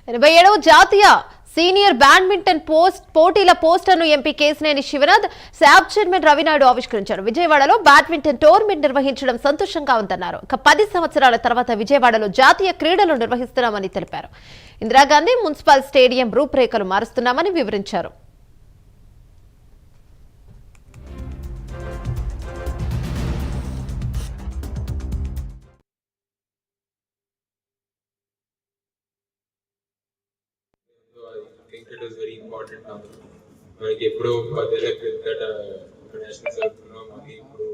27వ జాతీయ senior badminton పోటీల పోస్టర్ను MP Kesineni Sivanath, SAAP chairman Ravinaidu ఆవిష్కరించారు. విజయవాడలో బ్యాడ్మింటన్ టోర్నమెంట్ నిర్వహించడం సంతోషంగా ఉందన్నారు. 10 సంవత్సరాల తర్వాత విజయవాడలో జాతీయ క్రీడలు నిర్వహిస్తున్నామని తెలిపారు. ఇందిరాగాంధీ మున్సిపల్ స్టేడియం రూపురేఖలు మారుస్తున్నామని వివరించారు. It was very important now. మనకి ఎప్పుడు 10 ఏళ్ల క్రికెట్ నేషనల్ జరుపుకున్నాం, మళ్ళీ ఇప్పుడు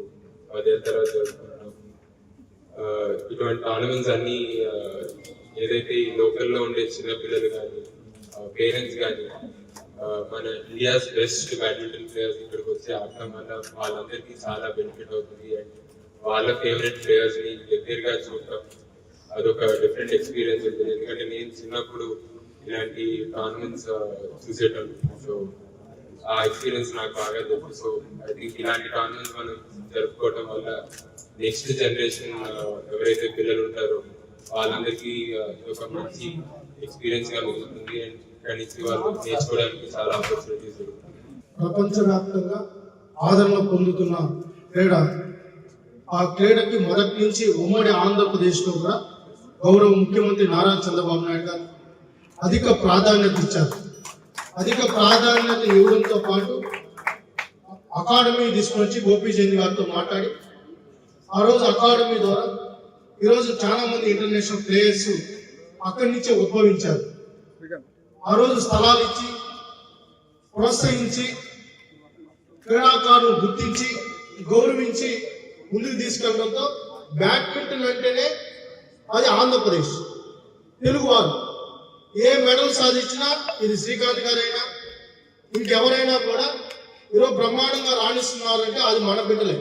10 ఏళ్ల తర్వాత జరుపుకుంటున్నాం. ఇటువంటి టోర్నమెంట్స్ అన్ని ఏదైతే ఈ లోకల్లో ఉండే చిన్నపిల్లలు కానీ పేరెంట్స్ కానీ మన ఇండియాస్ బెస్ట్ బ్యాడ్మింటన్ ప్లేయర్స్ ఇక్కడికి వచ్చి ఆడటం వల్ల వాళ్ళందరికీ చాలా బెనిఫిట్ అవుతుంది. అండ్ వాళ్ళ ఫేవరెట్ ప్లేయర్స్ని దగ్గరగా చూడటం అదొక డిఫరెంట్ ఎక్స్పీరియన్స్ ఉంటుంది. ఎందుకంటే నేను చిన్నప్పుడు ఇలాంటి టోర్నమెంట్స్ చూసేటప్పుడు, సో ఆ ఎక్స్పీరియన్స్ నాకు బాగా తెలుసు. సో ఐ థింక్ ఇలాంటి టోర్నమెంట్స్ మనం జరుపుకోవటం వల్ల నెక్స్ట్ జనరేషన్ ఎవరైతే పిల్లలు ఉంటారో వాళ్ళందరికీ ఒక మంచి ఎక్స్పీరియన్స్ గా మిగులుతుంది. అండ్ ఇక్కడి నుంచి వాళ్ళు నేర్చుకోవడానికి చాలా ఆపర్చునిటీస్ దొరుకుతుంది. ప్రపంచవ్యాప్తంగా ఆదరణ పొందుతున్న క్రీడ, ఆ క్రీడకి మొదటి నుంచి ఉమ్మడి ఆంధ్రప్రదేశ్లో కూడా గౌరవ ముఖ్యమంత్రి నారా చంద్రబాబు నాయుడు గారు అధిక ప్రాధాన్యత ఇచ్చారు. అధిక ప్రాధాన్యత ఇవ్వడంతో పాటు అకాడమీ తీసుకొచ్చి గోపీచంద్ గారితో మాట్లాడి ఆ రోజు అకాడమీ ద్వారా ఈరోజు చాలా మంది ఇంటర్నేషనల్ ప్లేయర్స్ అక్కడి నుంచే ఉద్భవించారు. ఆ రోజు స్థలాలు ఇచ్చి ప్రోత్సహించి క్రీడాకారులను గుర్తించి గౌరవించి ముందుకు తీసుకెళ్లడంతో బ్యాడ్మింటన్ అంటేనే అది ఆంధ్రప్రదేశ్ తెలుగువారు ఏ మెడల్ సాధించినా, ఇది శ్రీకాంత్ గారైనా ఇంకెవరైనా కూడా ఈరోజు బ్రహ్మాండంగా రాణిస్తున్నారంటే అది మన బిడ్డలే.